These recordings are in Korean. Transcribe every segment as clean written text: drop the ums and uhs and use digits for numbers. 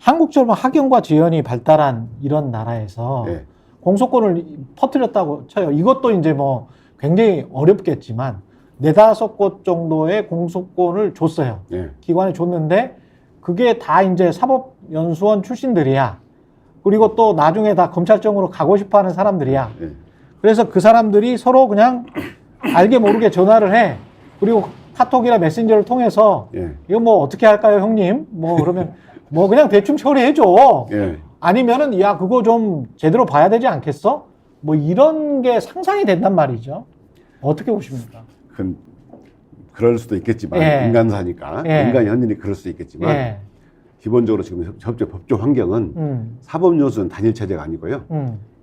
한국처럼 학연과 지연이 발달한 이런 나라에서 예. 공소권을 퍼뜨렸다고 쳐요. 이것도 이제 뭐 굉장히 어렵겠지만 네다섯 곳 정도의 공소권을 줬어요. 예. 기관에 줬는데 그게 다 이제 사법연수원 출신들이야. 그리고 또 나중에 다 검찰청으로 가고 싶어 하는 사람들이야. 예. 그래서 그 사람들이 서로 그냥 알게 모르게 전화를 해. 그리고 카톡이나 메신저를 통해서 예. 이거 뭐 어떻게 할까요, 형님? 뭐 그러면 뭐 그냥 대충 처리해줘. 예. 아니면은 야 그거 좀 제대로 봐야 되지 않겠어? 뭐 이런 게 상상이 된단 말이죠. 어떻게 보십니까? 그럴 수도 있겠지만 예. 인간사니까 예. 인간의 현실이 그럴 수도 있겠지만 예. 기본적으로 지금 법조 환경은 사법연수는 단일 체제가 아니고요.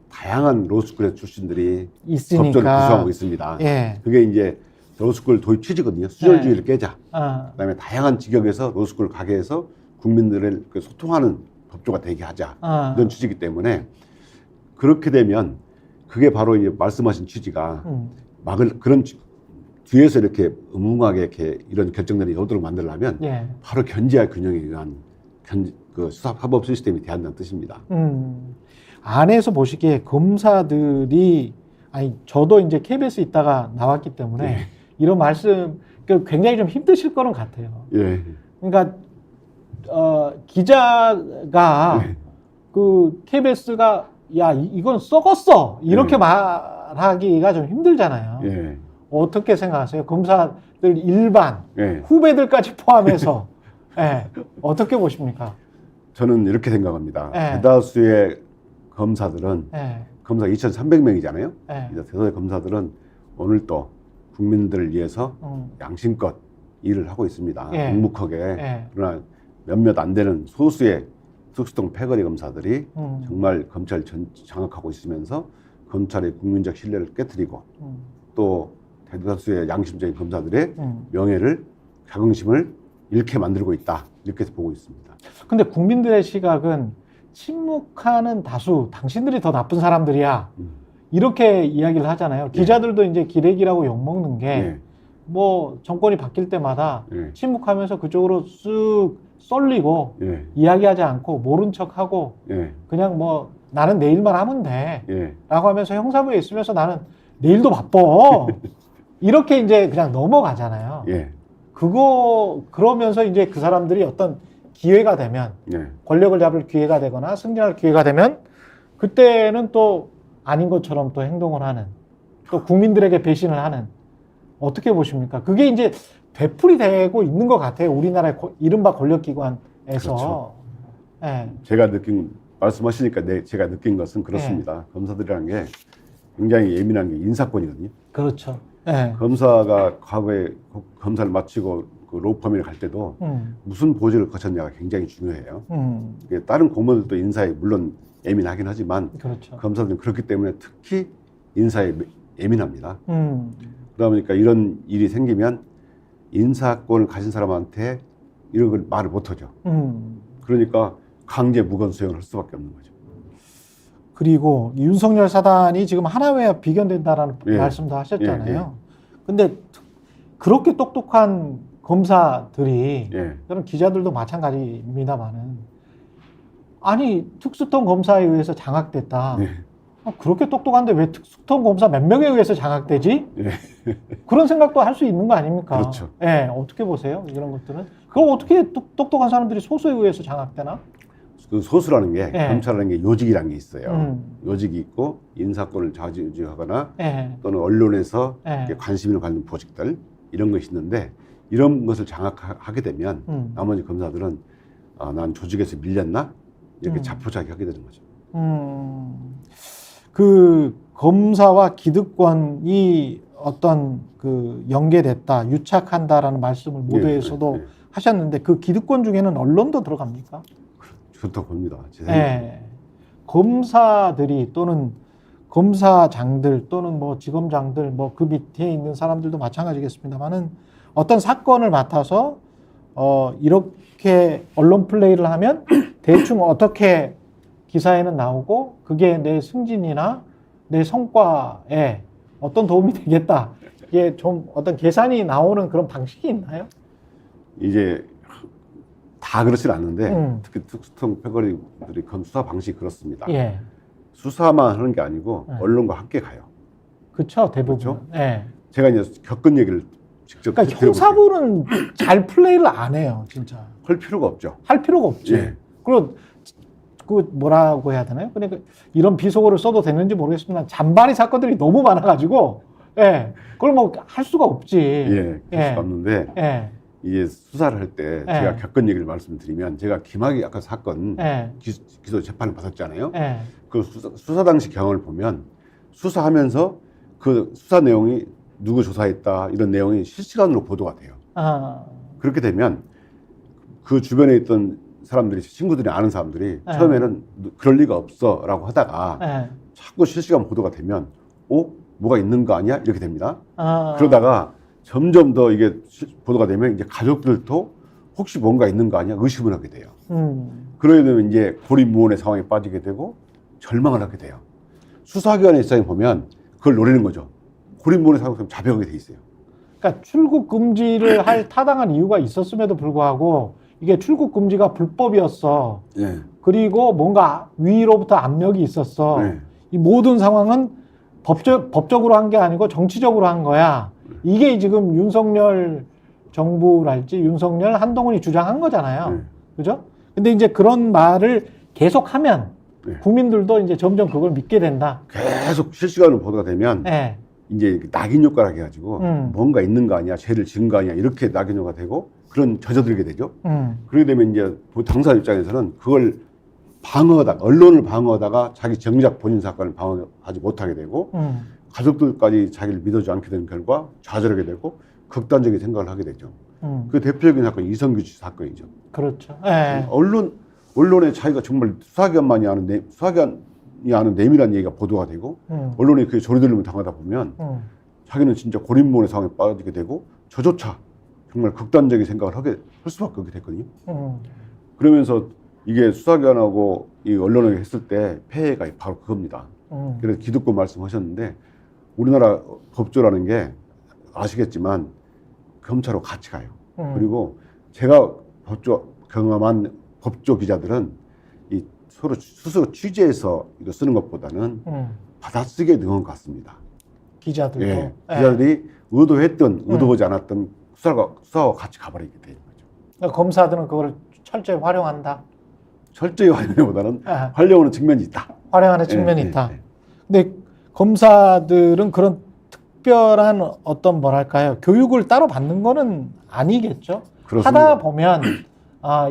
다양한 로스쿨의 출신들이 있으니까. 법조를 구성하고 있습니다. 예. 그게 이제 로스쿨 도입 취지거든요. 수절주의를 깨자. 그다음에 다양한 직역에서 로스쿨 가게 해서 국민들을 소통하는 법조가 되게 하자. 이런 취지이기 때문에 그렇게 되면 그게 바로 이제 말씀하신 취지가 그런 뒤에서 이렇게 음흉하게 이렇게 이런 결정들이 오도록 만들려면 예. 바로 견제와 균형에 의한 그 사법 시스템이 돼야 한다는 뜻입니다. 안에서 보시기에 검사들이 아니 저도 이제 KBS 있다가 나왔기 때문에 예. 이런 말씀 굉장히 좀 힘드실 거는 같아요. 예. 그러니까 기자가 예. 그 KBS가 야 이건 썩었어 이렇게 말하기가 좀 힘들잖아요. 예. 어떻게 생각하세요? 검사들 일반 예. 후배들까지 포함해서 예. 어떻게 보십니까? 저는 이렇게 생각합니다. 예. 대다수의 검사들은 예. 검사 2,300명이잖아요. 예. 이제 대다수의 검사들은 오늘 또 국민들을 위해서 양심껏 일을 하고 있습니다. 예. 묵묵하게. 예. 그러나 몇몇 안 되는 소수의 특수통 패거리 검사들이 정말 검찰 장악하고 있으면서 검찰의 국민적 신뢰를 깨뜨리고 또 대다수의 양심적인 검사들의 명예를 자긍심을 잃게 만들고 있다. 이렇게 보고 있습니다. 근데 국민들의 시각은 침묵하는 다수, 당신들이 더 나쁜 사람들이야. 이렇게 이야기를 하잖아요. 기자들도 이제 기레기라고 욕먹는 게, 예. 뭐, 정권이 바뀔 때마다 예. 침묵하면서 그쪽으로 쓱 쏠리고, 예. 이야기하지 않고, 모른 척 하고, 예. 그냥 뭐, 나는 내일만 하면 돼. 예. 라고 하면서 형사부에 있으면서 나는 내일도 바빠. 이렇게 이제 그냥 넘어가잖아요. 예. 그러면서 이제 그 사람들이 어떤 기회가 되면, 예. 권력을 잡을 기회가 되거나 승진할 기회가 되면 그때는 또 아닌 것처럼 또 행동을 하는 또 국민들에게 배신을 하는 어떻게 보십니까? 그게 이제 되풀이 되고 있는 것 같아요. 우리나라의 이른바 권력기관에서. 그렇죠. 예. 말씀하시니까 제가 느낀 것은 그렇습니다. 검사들이라는 게 굉장히 예민한 게 인사권이거든요. 그렇죠. 예. 검사가 과거에 검사를 마치고 그 로펌을 갈 때도 무슨 보직을 거쳤냐가 굉장히 중요해요. 다른 공무원들도 인사에 물론 예민하긴 하지만 그렇죠. 검사들은 그렇기 때문에 특히 인사에 예민합니다. 그러다 보니까 이런 일이 생기면 인사권을 가진 사람한테 이런 걸 말을 못하죠. 그러니까 강제 무건 수행을 할 수밖에 없는 거죠. 그리고 윤석열 사단이 지금 하나회와 비견된다라는 예. 말씀도 하셨잖아요. 근데 그렇게 똑똑한 검사들이 예. 저는 기자들도 마찬가지입니다만은 아니 특수통 검사에 의해서 장악됐다. 예. 그렇게 똑똑한데 왜 특수통 검사 몇 명에 의해서 장악되지? 예. 그런 생각도 할 수 있는 거 아닙니까? 그렇죠. 예, 어떻게 보세요? 이런 것들은 그럼 어떻게 똑똑한 사람들이 소수에 의해서 장악되나? 그 소수라는 게 예. 검찰이라는 게 요직이라는 게 있어요. 요직이 있고 인사권을 좌지우지하거나 예. 또는 언론에서 예. 이렇게 관심을 갖는 보직들 이런 것이 있는데 이런 것을 장악하게 되면 나머지 검사들은 난 조직에서 밀렸나 이렇게 자포자기하게 되는 거죠. 그 검사와 기득권이 어떤 그 연계됐다, 유착한다라는 말씀을 모두에서도 예. 하셨는데 그 기득권 중에는 언론도 들어갑니까? 그렇다고 봅니다. 제 생각에. 예. 검사들이 또는 검사장들 또는 뭐 지검장들 뭐 그 밑에 있는 사람들도 마찬가지겠습니다만은 어떤 사건을 맡아서 이렇게 언론 플레이를 하면 대충 어떻게 기사에는 나오고 그게 내 승진이나 내 성과에 어떤 도움이 되겠다. 이게 좀 어떤 계산이 나오는 그런 방식이 있나요? 이제 다 그렇진 않는데 특히 특수통 패거리들이 건 수사 방식이 그렇습니다. 예. 수사만 하는 게 아니고 언론과 함께 가요. 그렇죠, 대부분. 그렇죠? 예. 제가 이제 겪은 얘기를 직접 그러니까 들어볼게요. 형사부는 잘 플레이를 안 해요, 진짜. 할 필요가 없죠. 할 필요가 없지. 예. 그리고 그 뭐라고 해야 되나요? 그러니까 이런 비속어를 써도 되는지 모르겠습니다. 잔바리 사건들이 너무 많아가지고, 예, 그걸 뭐 할 수가 없지. 예, 할 수가 없는데 예, 이게 수사를 할 때 예. 제가 겪은 얘기를 말씀드리면 제가 김학의 아까 사건 예, 기소 재판을 받았잖아요. 예, 그 수사 당시 경험을 보면 수사하면서 그 수사 내용이 누구 조사했다 이런 내용이 실시간으로 보도가 돼요. 아, 그렇게 되면 그 주변에 있던 사람들이 친구들이 아는 사람들이 예. 처음에는 그럴 리가 없어라고 하다가 예, 자꾸 실시간 보도가 되면 뭐가 있는 거 아니야 이렇게 됩니다. 아, 그러다가 점점 더 이게 보도가 되면 이제 가족들도 혹시 뭔가 있는 거 아니야 의심을 하게 돼요. 그러게 되면 이제 고립무원의 상황에 빠지게 되고 절망을 하게 돼요. 수사기관의 입장에 보면 그걸 노리는 거죠. 고립무원의 상황에서 자백하게 돼 있어요. 그러니까 출국 금지를 할 타당한 이유가 있었음에도 불구하고 이게 출국 금지가 불법이었어. 예. 그리고 뭔가 위로부터 압력이 있었어. 네. 이 모든 상황은 법적으로 한 게 아니고 정치적으로 한 거야. 이게 지금 윤석열 정부랄지 윤석열 한동훈이 주장한 거잖아요. 네. 그죠? 근데 이제 그런 말을 계속하면 네. 국민들도 이제 점점 그걸 믿게 된다. 계속 실시간으로 보도가 되면 네. 이제 낙인 효과라 해가지고 뭔가 있는 거 아니야, 죄를 지은 거 아니야 이렇게 낙인 효과가 되고 그런 젖어들게 되죠. 그러게 되면 이제 당사 입장에서는 그걸 방어하다가 언론을 방어하다가 자기 정작 본인 사건을 방어하지 못하게 되고 가족들까지 자기를 믿어주지 않게 되는 결과 좌절하게 되고 극단적인 생각을 하게 되죠. 그 대표적인 사건이 이성규 씨 사건이죠. 그렇죠. 네. 언론의 차이가 정말 수사기관이 아는 내밀한 얘기가 보도가 되고 언론이 그 조리돌림을 당하다 보면 자기는 진짜 고립무원의 상황에 빠지게 되고 저조차 정말 극단적인 생각을 할 수밖에 없게 됐거든요. 그러면서 이게 수사기관하고 이 언론에게 했을 때 폐해가 바로 그겁니다. 그래서 기득권 말씀하셨는데 우리나라 법조라는 게 아시겠지만 검찰하고 같이 가요. 그리고 제가 경험한 법조 기자들은 이 서로 스스로 취재해서 이거 쓰는 것보다는 받아쓰기에 능한 것 같습니다. 기자들도. 예, 기자들이 의도했던 의도하지 않았던 수사와 같이 가버리게 되는 거죠. 그러니까 검사들은 그걸 철저히 활용한다. 철저히 활용보다는 활용하는 측면이 있다. 활용하는 측면이 예, 있다. 예. 근데 검사들은 그런 특별한 어떤 뭐랄까요 교육을 따로 받는 거는 아니겠죠. 그렇습니다. 하다 보면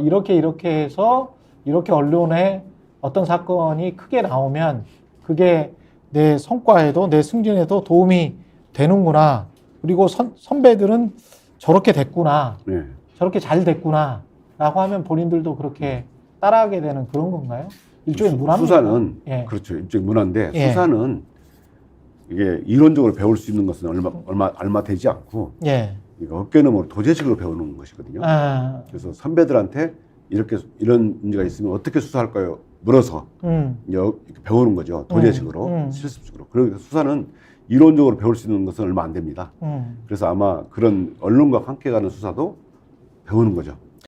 이렇게 해서 이렇게 언론에 어떤 사건이 크게 나오면 그게 내 성과에도 내 승진에도 도움이 되는구나. 그리고 선배들은 저렇게 됐구나. 예. 저렇게 잘 됐구나. 라고 하면 본인들도 그렇게 따라하게 되는 그런 건가요? 일종의 문화입니다. 수사는 예. 그렇죠. 일종의 문화인데 예. 수사는 이게 이론적으로 배울 수 있는 것은 얼마 되지 않고 예. 이거 어깨너머로 도제식으로 배우는 것이거든요. 그래서 선배들한테 이런 문제가 있으면 어떻게 수사할까요? 물어서 이렇게 배우는 거죠. 도제식으로, 실습식으로. 그리고 수사는 이론적으로 배울 수 있는 것은 얼마 안 됩니다. 그래서 아마 그런 언론과 함께 가는 수사도 배우는 거죠.